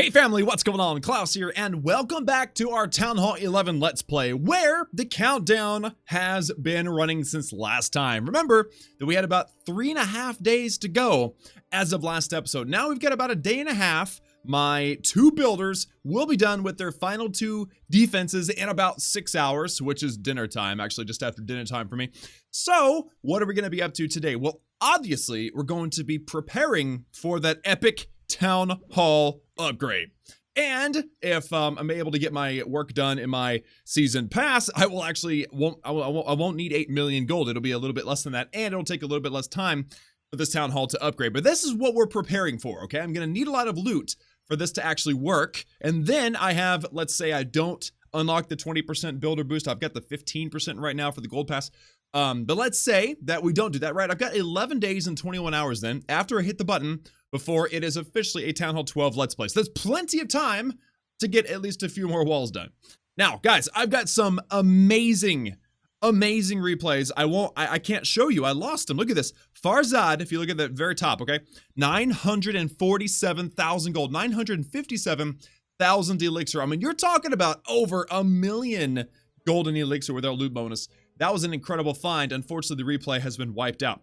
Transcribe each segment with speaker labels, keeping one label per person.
Speaker 1: Hey family, what's going on? Klaus here, and welcome back to our Town Hall 11 Let's Play, where the countdown has been running since last time. Remember that we had about 3.5 days to go as of last episode. Now we've got about a day and a half. My two builders will be done with their final two defenses in about 6 hours, which is dinner time, actually just after dinner time for me. So what are we going to be up to today? Well, obviously, we're going to be preparing for that epic Town Hall upgrade. And if I'm able to get my work done in my season pass, I won't need 8 million gold. It'll be a little bit less than that, and it'll take a little bit less time for this town hall to upgrade. But this is what we're preparing for, okay? I'm gonna need a lot of loot for this to actually work. And then I have, let's say I don't unlock the 20% builder boost. I've got the 15% right now for the gold pass. But let's say that we don't do that, right? I've got 11 days and 21 hours then after I hit the button before it is officially a Town Hall 12 Let's Play. So there's plenty of time to get at least a few more walls done. Now, guys, I've got some amazing replays. I can't show you. I lost them. Look at this. Farzad, if you look at the very top, okay? 947,000 gold, 957,000 elixir. I mean, you're talking about over 1 million golden elixir with our loot bonus. That was an incredible find. Unfortunately, the replay has been wiped out.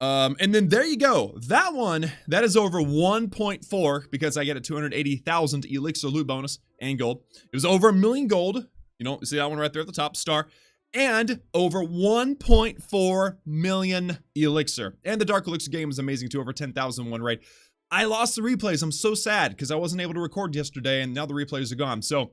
Speaker 1: And then there you go. That one, that is over 1.4 because I get a 280,000 elixir loot bonus and gold. It was over 1 million gold. You know, see that one right there at the top, star. And over 1.4 million elixir. And the Dark Elixir game is amazing too, over 10,000 one raid. I lost the replays. I'm so sad because I wasn't able to record yesterday and now the replays are gone. So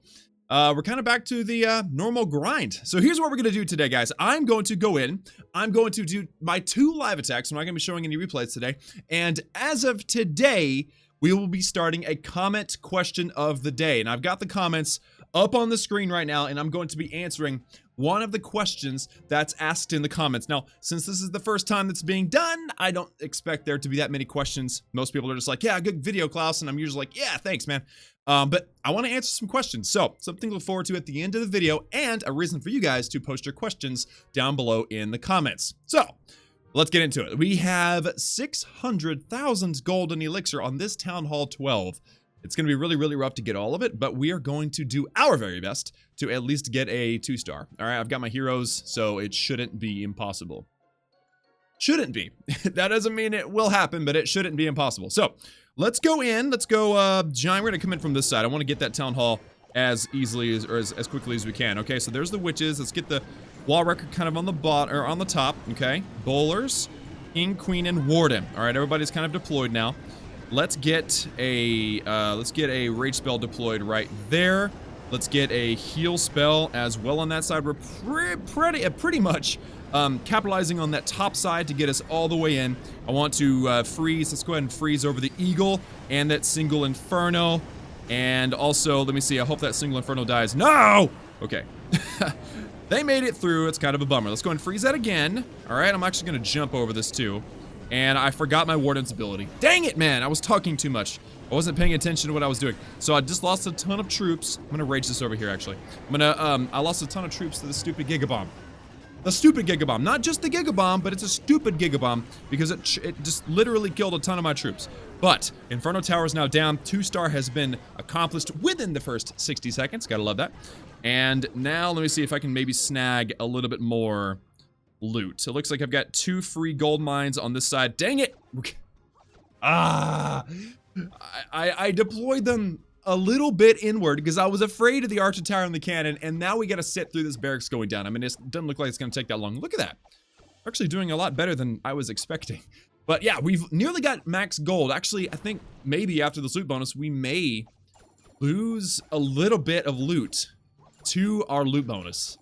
Speaker 1: we're kind of back to the normal grind. So here's what we're going to do today, guys. I'm going to go in. I'm going to do my 2 live attacks. I'm not going to be showing any replays today. And as of today, we will be starting a comment question of the day. And I've got the comments up on the screen right now, and I'm going to be answering one of the questions that's asked in the comments. Now, since this is the first time that's being done, I don't expect there to be that many questions. Most people are just like, yeah, good video, Klaus. And I'm usually like, yeah, thanks, man. But I want to answer some questions. So something to look forward to at the end of the video and a reason for you guys to post your questions down below in the comments. So let's get into it. We have 600,000 golden elixir on this Town Hall 12. It's going to be really rough to get all of it, but we are going to do our very best to at least get a 2-star. All right, I've got my heroes, so it shouldn't be impossible. Shouldn't be. That doesn't mean it will happen, but it shouldn't be impossible. So let's go in. Let's go, Giant. We're going to come in from this side. I want to get that town hall as easily as, or as quickly as we can. Okay, so there's the witches. Let's get the wall record kind of on the or on the top. Okay, bowlers, king, queen, and warden. All right, everybody's kind of deployed now. Let's get a rage spell deployed right there. Let's get a heal spell as well on that side. We're pretty much capitalizing on that top side to get us all the way in. I want to freeze. Let's go ahead and freeze over the eagle and that single inferno. And also, let me see. I hope that single inferno dies. No! Okay. They made it through. It's kind of a bummer. Let's go and freeze that again. All right, I'm actually going to jump over this too. And I forgot my warden's ability. Dang it, man. I was talking too much. I wasn't paying attention to what I was doing. So I just lost a ton of troops. I'm going to rage this over here, actually. I lost a ton of troops to the stupid Gigabomb. The stupid Gigabomb. Not just the Gigabomb, but it's a stupid Gigabomb because it just literally killed a ton of my troops. But Inferno Tower is now down. 2-star has been accomplished within the first 60 seconds. Gotta love that. And now let me see if I can maybe snag a little bit more loot. It looks like I've got 2 free gold mines on this side. Dang it! I deployed them a little bit inward because I was afraid of the archer tower and the cannon, and now we gotta sit through this barracks going down. I mean, it doesn't look like it's gonna take that long. Look at that. We're actually doing a lot better than I was expecting. But yeah, we've nearly got max gold. Actually, I think maybe after this loot bonus, we may lose a little bit of loot to our loot bonus.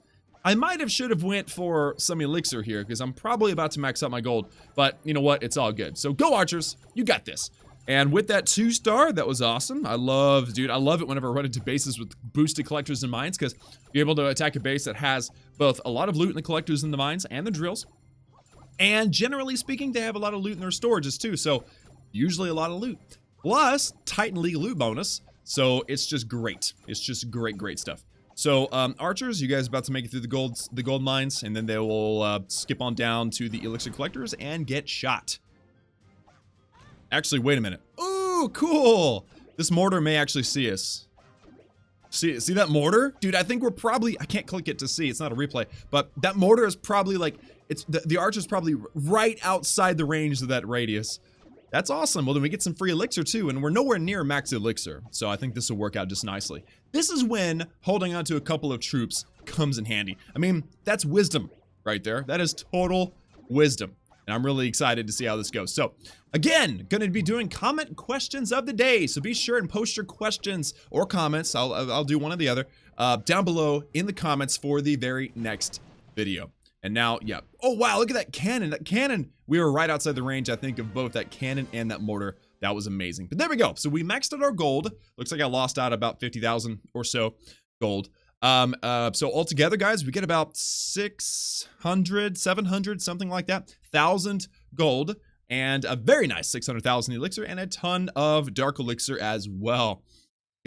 Speaker 1: I should have went for some elixir here because I'm probably about to max out my gold, but you know what? It's all good. So go archers, you got this. And with that 2-star, that was awesome. I love it whenever I run into bases with boosted collectors and mines because you're able to attack a base that has both a lot of loot in the collectors and the mines and the drills. And generally speaking, they have a lot of loot in their storages too. So usually a lot of loot. Plus Titan League loot bonus. So it's just great. It's just great stuff. So, archers, you guys about to make it through the gold mines, and then they will skip on down to the elixir collectors and get shot. Actually, wait a minute. Ooh, cool. This mortar may actually see us. See that mortar? Dude, I think we're probably, I can't click it to see, it's not a replay, but that mortar is probably like, it's the archer is probably right outside the range of that radius. That's awesome. Well, then we get some free elixir too, and we're nowhere near max elixir, so I think this will work out just nicely. This is when holding on to a couple of troops comes in handy. I mean, that's wisdom right there. That is total wisdom. And I'm really excited to see how this goes. So, again, going to be doing comment questions of the day. So be sure and post your questions or comments. I'll do one or the other down below in the comments for the very next video. And now, yeah. Oh, wow, look at that cannon. That cannon, we were right outside the range, I think, of both that cannon and that mortar. That was amazing. But there we go. So we maxed out our gold. Looks like I lost out about 50,000 or so gold. So altogether, guys, we get about 600, 700, something like that, 1,000 gold, and a very nice 600,000 elixir, and a ton of dark elixir as well.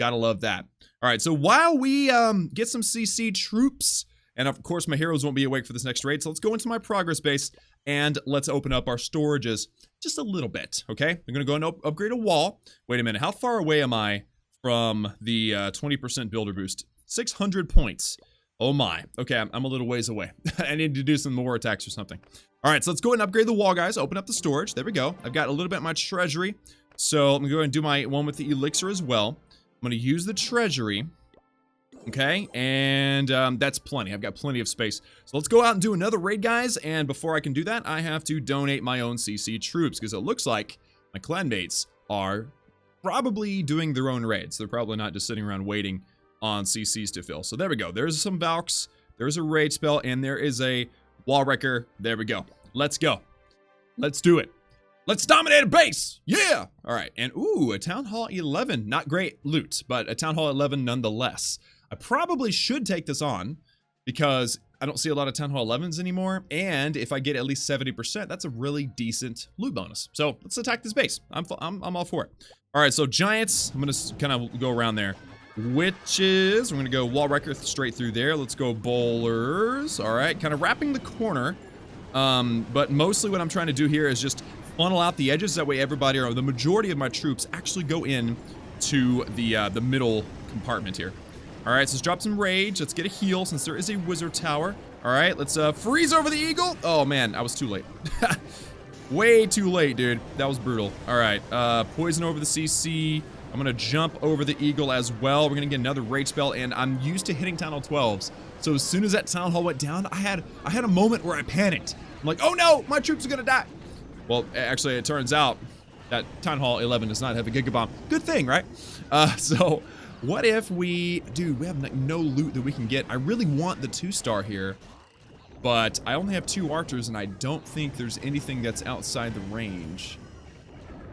Speaker 1: Gotta love that. All right, so while we get some CC troops, and of course my heroes won't be awake for this next raid, so let's go into my progress base, and let's open up our storages just a little bit, okay? I'm gonna go and upgrade a wall. Wait a minute, how far away am I from the 20% builder boost? 600 points. Oh my. Okay, I'm a little ways away. I need to do some more attacks or something. All right, so let's go ahead and upgrade the wall, guys. Open up the storage. There we go. I've got a little bit of my treasury. So I'm going to go ahead and do my one with the elixir as well. I'm going to use the treasury. Okay, and that's plenty. I've got plenty of space. So let's go out and do another raid, guys. And before I can do that, I have to donate my own CC troops because it looks like my clanmates are probably doing their own raids. They're probably not just sitting around waiting on CCs to fill. So there we go. There's some Valks, there's a raid spell, and there is a wall wrecker. There we go. Let's go. Let's do it. Let's dominate a base. Yeah. All right. And ooh, a Town Hall 11. Not great loot, but a Town Hall 11 nonetheless. I probably should take this on because I don't see a lot of Town Hall 11s anymore. And if I get at least 70%, that's a really decent loot bonus. So let's attack this base. I'm all for it. All right. So giants, I'm going to kind of go around there. Witches, we're gonna go wall wrecker straight through there. Let's go bowlers. All right, kind of wrapping the corner. But mostly what I'm trying to do here is just funnel out the edges. That way everybody, or the majority of my troops, actually go in to the middle compartment here. All right, so let's drop some rage. Let's get a heal since there is a wizard tower. All right, let's freeze over the eagle. Oh man, I was too late. Way too late, dude. That was brutal. All right, poison over the CC. I'm gonna jump over the eagle as well. We're gonna get another rage spell, and I'm used to hitting Town Hall 12s. So as soon as that Town Hall went down, I had a moment where I panicked. I'm like, oh no, my troops are gonna die. Well, actually, it turns out that Town Hall 11 does not have a Giga Bomb. Good thing, right? So what if we have like no loot that we can get. I really want the 2-star here, but I only have 2 archers, and I don't think there's anything that's outside the range.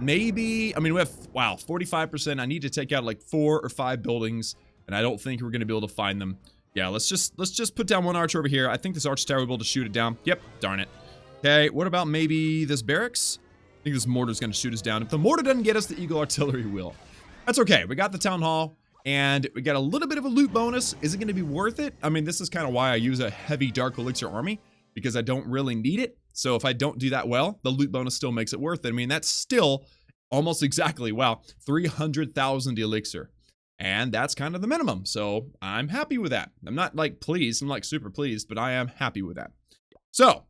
Speaker 1: Maybe, I mean, we have, wow, 45%. I need to take out like 4 or 5 buildings, and I don't think we're going to be able to find them. Yeah, let's just put down 1 archer over here. I think this archer tower will be able to shoot it down. Yep, darn it. Okay, what about maybe this barracks? I think this mortar's going to shoot us down. If the mortar doesn't get us, the eagle artillery will. That's okay. We got the town hall, and we got a little bit of a loot bonus. Is it going to be worth it? I mean, this is kind of why I use a heavy dark elixir army, because I don't really need it. So if I don't do that well, the loot bonus still makes it worth it. I mean, that's still almost exactly, wow, 300,000 elixir. And that's kind of the minimum. So I'm happy with that. I'm not like pleased, I'm like super pleased, but I am happy with that. So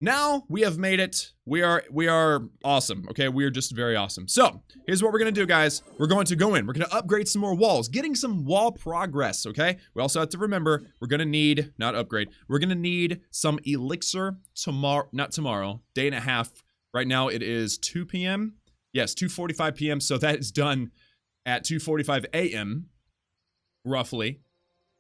Speaker 1: now we have made it. We are awesome. Okay, we are just very awesome. So here's what we're gonna do, guys. We're going to go in. We're gonna upgrade some more walls, getting some wall progress. Okay. We also have to remember we're gonna need We're gonna need some elixir tomorrow. Not tomorrow. Day and a half. Right now it is 2 p.m. Yes, 2:45 p.m. So that is done at 2:45 a.m. roughly.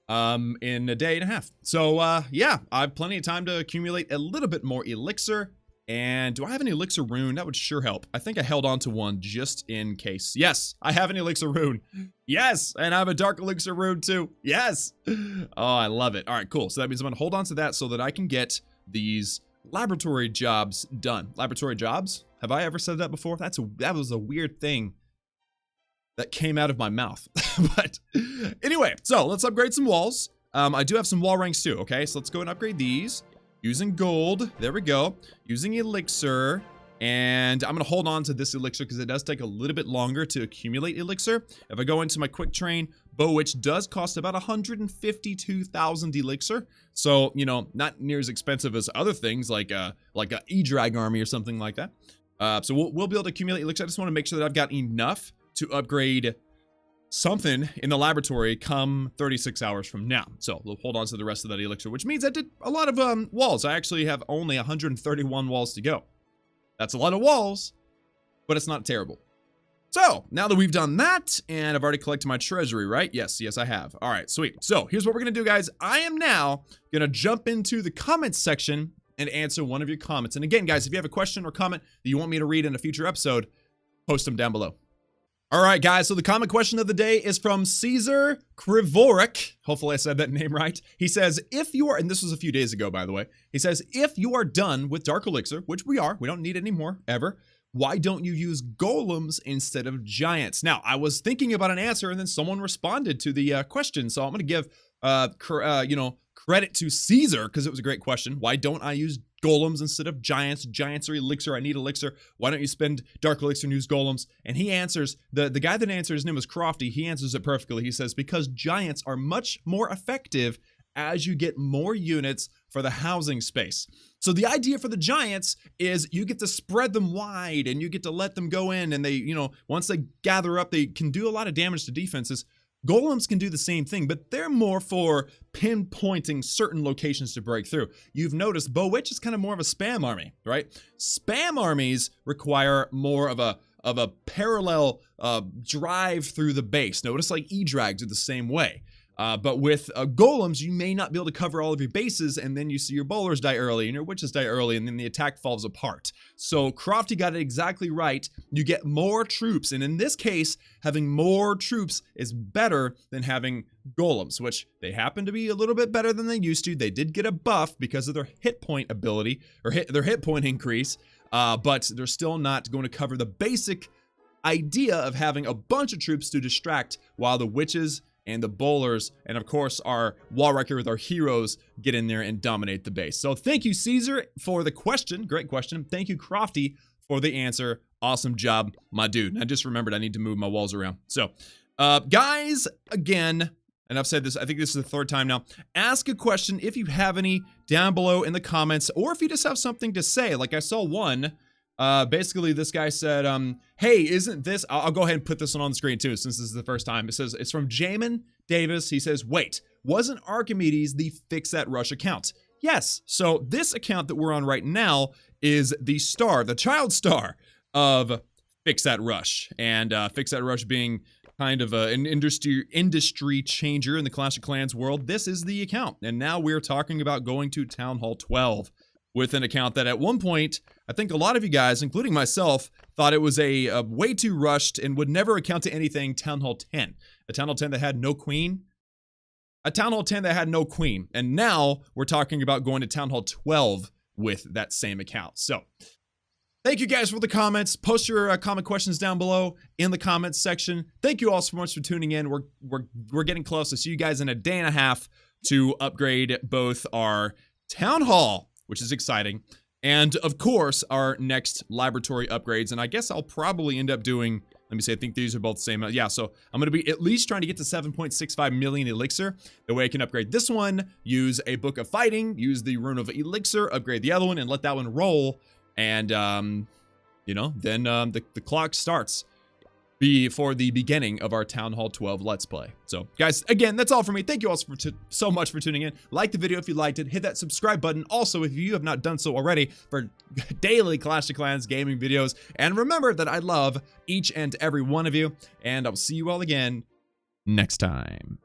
Speaker 1: In a day and a half. So, yeah, I have plenty of time to accumulate a little bit more elixir. And do I have an elixir rune? That would sure help. I think I held on to one just in case. Yes, I have an elixir rune. Yes, and I have a dark elixir rune too. Yes. Oh, I love it. All right, cool. So that means I'm going to hold on to that so that I can get these laboratory jobs done. Laboratory jobs? Have I ever said that before? That was a weird thing that came out of my mouth. But anyway, so let's upgrade some walls. I do have some wall ranks too, okay? So let's go and upgrade these. Using gold, there we go. Using elixir. And I'm going to hold on to this elixir because it does take a little bit longer to accumulate elixir. If I go into my quick train, Bow Witch does cost about 152,000 elixir. So, you know, not near as expensive as other things like a E-Drag army or something like that. So we'll be able to accumulate elixir. I just want to make sure that I've got enough to upgrade something in the laboratory come 36 hours from now. So we'll hold on to the rest of that elixir, which means I did a lot of walls. I actually have only 131 walls to go. That's a lot of walls, but it's not terrible. So now that we've done that, and I've already collected my treasury, right? Yes, I have. All right, sweet. So here's what we're gonna do, guys. I am now gonna jump into the comments section and answer one of your comments. And again, guys, if you have a question or comment that you want me to read in a future episode, post them down below. All right, guys, so the comment question of the day is from Caesar Krivorik. Hopefully I said that name right. He says, if you are, and this was a few days ago, by the way. He says, if you are done with Dark Elixir, which we are, we don't need any more, ever, why don't you use golems instead of giants? Now, I was thinking about an answer, and then someone responded to the question, so I'm going to give, credit to Caesar, because it was a great question. Why don't I use golems instead of giants? Giants are elixir. I need elixir. Why don't you spend Dark Elixir and use golems? And he answers, the guy that answers, his name is Crofty. He answers it perfectly. He says, because giants are much more effective as you get more units for the housing space. So the idea for the giants is you get to spread them wide and you get to let them go in, and they, you know, once they gather up, they can do a lot of damage to defenses. Golems can do the same thing, but they're more for pinpointing certain locations to break through. You've noticed Bow Witch is kind of more of a spam army, right? Spam armies require more of a parallel drive through the base. Notice like E-Drags are the same way. But with golems, you may not be able to cover all of your bases, and then you see your bowlers die early and your witches die early, and then the attack falls apart. So Crofty got it exactly right. You get more troops, and in this case, having more troops is better than having golems, which they happen to be a little bit better than they used to. They did get a buff because of their hit point ability, or their hit point increase, but they're still not going to cover the basic idea of having a bunch of troops to distract while the witches and the bowlers, and of course our wall wrecker with our heroes, get in there and dominate the base. So thank you, Caesar, for the question. Great question. Thank you, Crofty, for the answer. Awesome job, my dude. I just remembered I need to move my walls around. So, guys, again, and I've said this, I think this is the third time now, ask a question if you have any down below in the comments, or if you just have something to say. Like I saw one, basically this guy said, hey, isn't this, I'll go ahead and put this one on the screen too, since this is the first time. It says, it's from Jamin Davis. He says, wait, wasn't Archimedes the Fix That Rush account? Yes. So this account that we're on right now is the star, the child star of Fix That Rush. And Fix That Rush being kind of an industry changer in the Clash of Clans world, this is the account. And now we're talking about going to Town Hall 12 with an account that at one point, I think a lot of you guys, including myself, thought it was a way too rushed and would never account to anything Town Hall 10. A Town Hall 10 that had no queen. A Town Hall 10 that had no queen. And now we're talking about going to Town Hall 12 with that same account. So thank you guys for the comments. Post your comment questions down below in the comments section. Thank you all so much for tuning in. We're getting close to see you guys in a day and a half to upgrade both our Town Hall, which is exciting, and of course our next laboratory upgrades. And I guess I'll probably end up doing, let me see, I think these are both the same. Yeah, so I'm going to be at least trying to get to 7.65 million elixir. The way I can upgrade this one, use a Book of Fighting, use the Rune of Elixir, upgrade the other one, and let that one roll. And, you know, then the clock starts before the beginning of our Town Hall 12 Let's Play. So, guys, again, that's all for me. Thank you all so much for tuning in. Like the video if you liked it. Hit that subscribe button. Also, if you have not done so already, for daily Clash of Clans gaming videos. And remember that I love each and every one of you. And I'll see you all again next time.